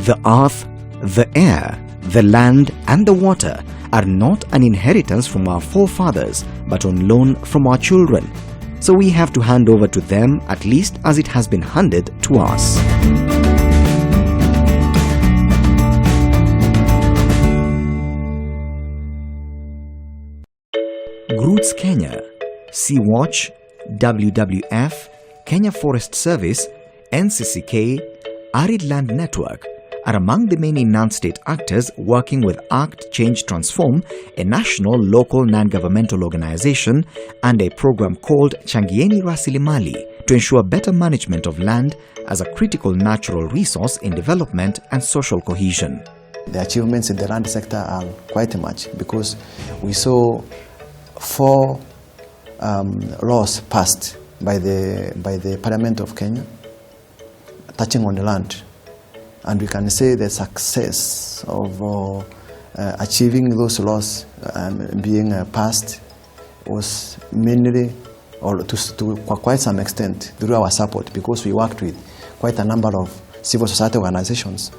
The earth, the air, the land and the water are not an inheritance from our forefathers but on loan from our children. So we have to hand over to them at least as it has been handed to us. Groots Kenya, Sea-Watch, WWF, Kenya Forest Service, NCCK, Arid Land Network are among the many non-state actors working with ACT Change Transform, a national local non-governmental organization, and a program called Changieni Rasilimali to ensure better management of land as a critical natural resource in development and social cohesion. The achievements in the land sector are quite much because we saw 4 laws passed by the Parliament of Kenya touching on the land. And we can say the success of achieving those laws being passed was mainly, or to quite some extent, through our support, because we worked with quite a number of civil society organizations.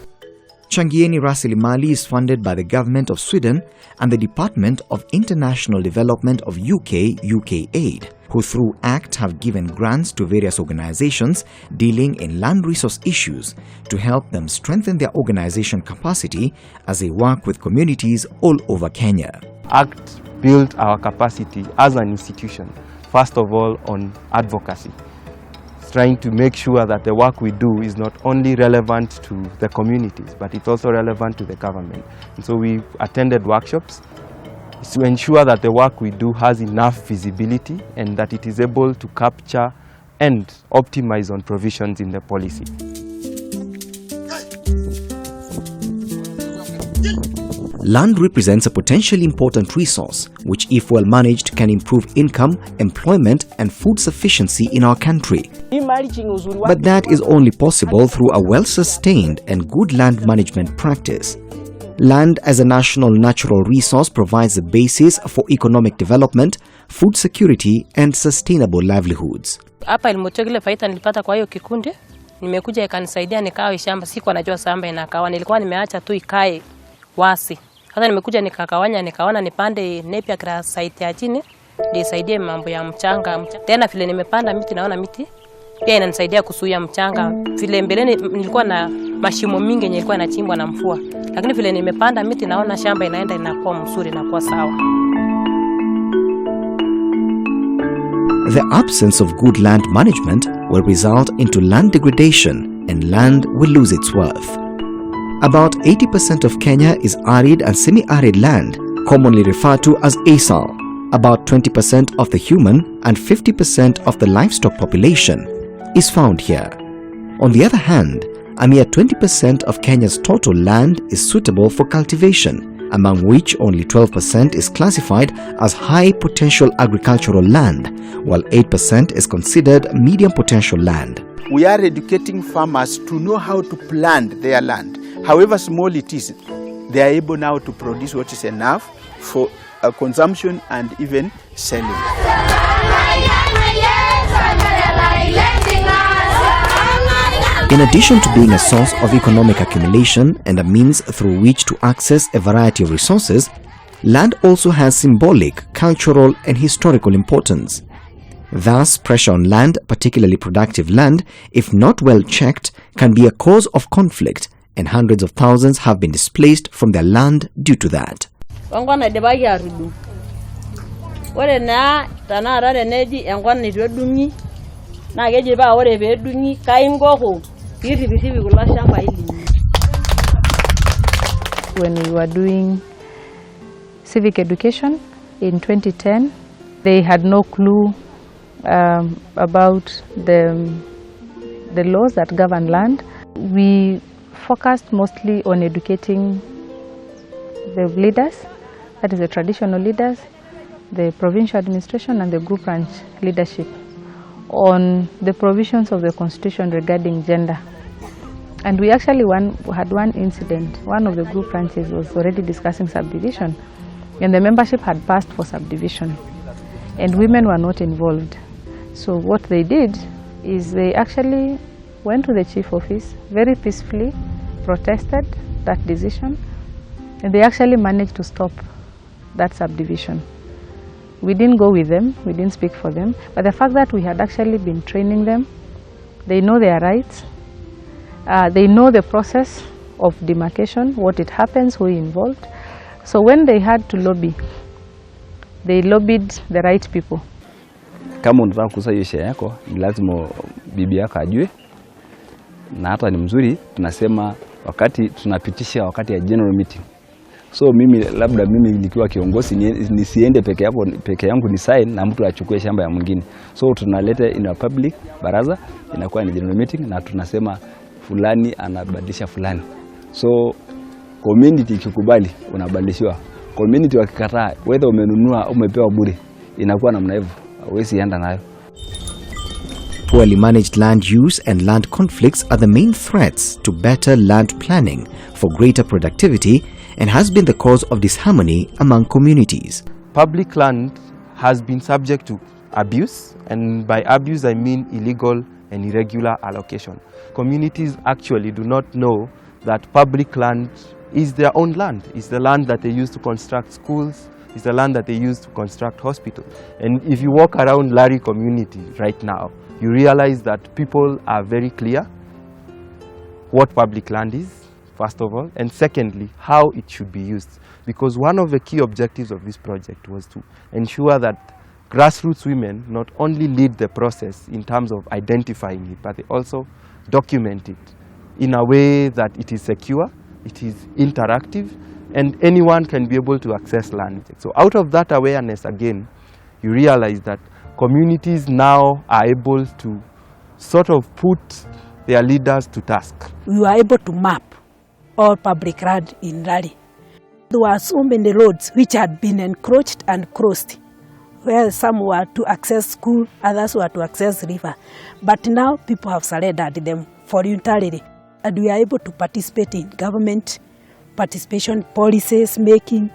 Changieni Rasilimali is funded by the government of Sweden and the Department of International Development of UK, UKaid, who through ACT have given grants to various organizations dealing in land resource issues to help them strengthen their organization capacity as they work with communities all over Kenya. ACT built our capacity as an institution, first of all on advocacy, trying to make sure that the work we do is not only relevant to the communities, but it's also relevant to the government. And so we attended workshops to ensure that the work we do has enough visibility and that it is able to capture and optimize on provisions in the policy. Land represents a potentially important resource which, if well managed, can improve income, employment and food sufficiency in our country. But that is only possible through a well-sustained and good land management practice. Land as a national natural resource provides the basis for economic development, food security and sustainable livelihoods. Hapa ilimochogile faida nilipata kwa hiyo kikundi, nimekuja ikanisaidia nikawa shamba, sikuwa najua shamba inakawa, nilikuwa nimeacha tu ikae wasi. Sasa nimekuja nikakawanya, nikaona nipande nepia kila site ya chini nisaidie mambo ya mchanga. Tena vile nimepanda miti, naona miti pia inanisaidia kusuia mchanga. Vile mbeleni nilikuwa na mashimo mingi yenye ilikuwa inachimbwa na mvua, lakini vile nimepanda miti naona shamba inaenda inakuwa mzuri, inakuwa sawa. The absence of good land management will result into land degradation and land will lose its worth. About 80% of Kenya is arid and semi-arid land, commonly referred to as ASAL. About 20% of the human and 50% of the livestock population is found here. On the other hand, a mere 20% of Kenya's total land is suitable for cultivation, among which only 12% is classified as high potential agricultural land, while 8% is considered medium potential land. We are educating farmers to know how to plant their land. However small it is, they are able now to produce what is enough for consumption and even selling. In addition to being a source of economic accumulation and a means through which to access a variety of resources, land also has symbolic, cultural and historical importance. Thus, pressure on land, particularly productive land, if not well checked, can be a cause of conflict, and hundreds of thousands have been displaced from their land due to that. When we were doing civic education in 2010, they had no clue about the laws that govern land. We focused mostly on educating the leaders, that is the traditional leaders, the provincial administration and the group branch leadership, on the provisions of the constitution regarding gender. And we actually had one incident. One of the group branches was already discussing subdivision, and the membership had passed for subdivision, and women were not involved. So what they did is they actually went to the chief office very peacefully, protested that decision, and they actually managed to stop that subdivision. We didn't go with them, we didn't speak for them, but the fact that we had actually been training them, they know their rights, they know the process of demarcation, what it happens, who is involved. So when they had to lobby, they lobbied the right people. Kama unataka kuuza hiyo share yako, ni lazima bibi yako ajue. Na hata ni mzuri tunasema wakati tunapitisha wakati ya general meeting. So mimi labda mimi nikiwa kiongozi nisiende peke yangu ni sign na mtu achukue shamba ya mwingine. So tunaleta in a public baraza, inakuwa ni general meeting na tunasema fulani anabadilisha fulani. So community ikikubali unabadilishwa. Community wakikataa, whether umenunua au umepewa bure, inakuwa namna hivyo. Hauwezi enda nayo. Poorly managed land use and land conflicts are the main threats to better land planning for greater productivity and has been the cause of disharmony among communities. Public land has been subject to abuse, and by abuse I mean illegal and irregular allocation. Communities actually do not know that public land is their own land. It's the land that they use to construct schools, it's the land that they use to construct hospitals. And if you walk around Lari community right now, you realize that people are very clear what public land is, first of all, and secondly, how it should be used. Because one of the key objectives of this project was to ensure that grassroots women not only lead the process in terms of identifying it, but they also document it in a way that it is secure, it is interactive, and anyone can be able to access land. So out of that awareness, again, you realize that communities now are able to sort of put their leaders to task. We were able to map all public land in Rari. There were so many roads which had been encroached and crossed, where some were to access school, others were to access river. But now people have surrendered them voluntarily, and we are able to participate in government participation, policies making,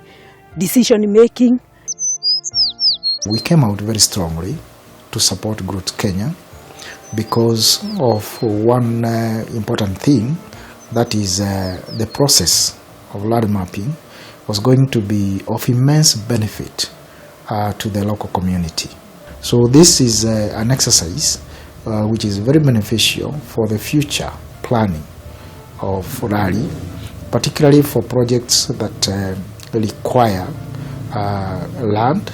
decision making. We came out very strongly to support Growth Kenya because of one important thing, that is the process of land mapping was going to be of immense benefit to the local community. So this is an exercise which is very beneficial for the future planning of Rari, particularly for projects that require land,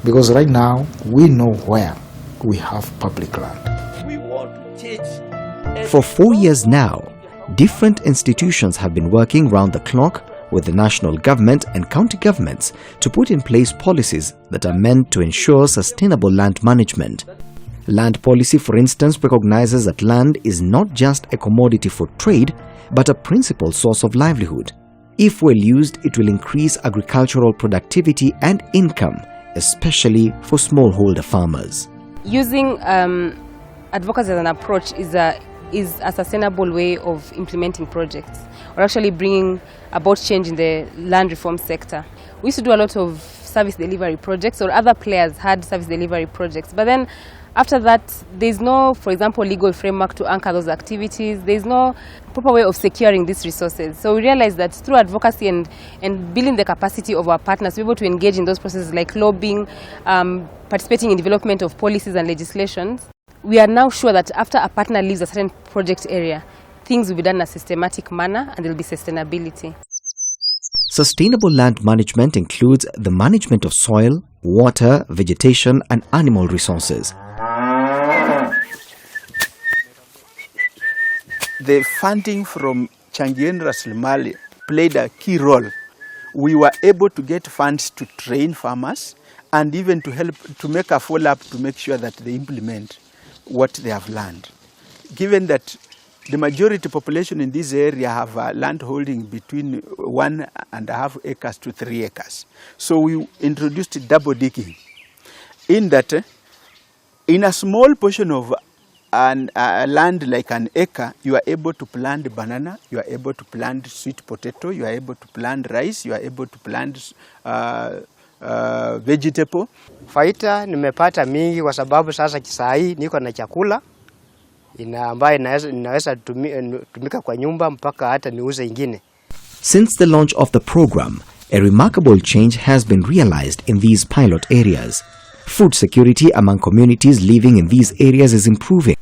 because right now we know where we have public land. We want to change. For 4 years now, different institutions have been working round the clock with the national government and county governments to put in place policies that are meant to ensure sustainable land management. Land policy, for instance, recognizes that land is not just a commodity for trade, but a principal source of livelihood. If well used, it will increase agricultural productivity and income, especially for smallholder farmers. Using advocacy as an approach is a sustainable way of implementing projects, or actually bringing about change in the land reform sector. We used to do a lot of service delivery projects, or other players had service delivery projects, but then after that, there's no, for example, legal framework to anchor those activities. There's no proper way of securing these resources. So we realized that through advocacy and building the capacity of our partners to be able to engage in those processes like lobbying, participating in development of policies and legislations, we are now sure that after a partner leaves a certain project area, things will be done in a systematic manner and there will be sustainability. Sustainable land management includes the management of soil, water, vegetation, and animal resources. The funding from Changieni Rasilimali played a key role. We were able to get funds to train farmers and even to help to make a follow-up to make sure that they implement what they have learned. Given that the majority population in this area have land holding between 1.5 acres to 3 acres. So we introduced double digging, in that in a small portion of land like an acre, you are able to plant banana, you are able to plant sweet potato, you are able to plant rice, you are able to plant vegetable. Faida nimepata mingi kwa sababu sasa kisai niko na chakula ambayo inaweza tumika kwa nyumba mpaka hata niuze ingine. Since the launch of the program, a remarkable change has been realized in these pilot areas. Food security among communities living in these areas is improving.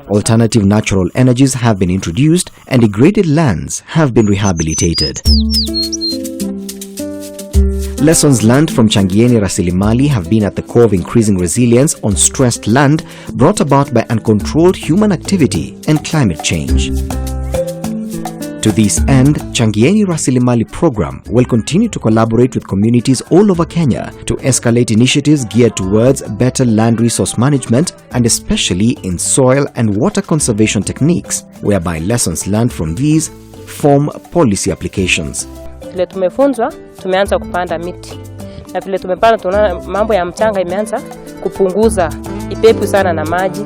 Alternative natural energies have been introduced and degraded lands have been rehabilitated. Lessons learned from Changieni Rasilimali have been at the core of increasing resilience on stressed land brought about by uncontrolled human activity and climate change. To this end, Changieni Rasilimali Programme will continue to collaborate with communities all over Kenya to escalate initiatives geared towards better land resource management and especially in soil and water conservation techniques, whereby lessons learned from these form policy applications. Vile tumefunzwa, tumeanza kupanda miti. Na vile tumepanda tunaona mambo ya mchanga imeanza kupunguza ipepu sana na maji.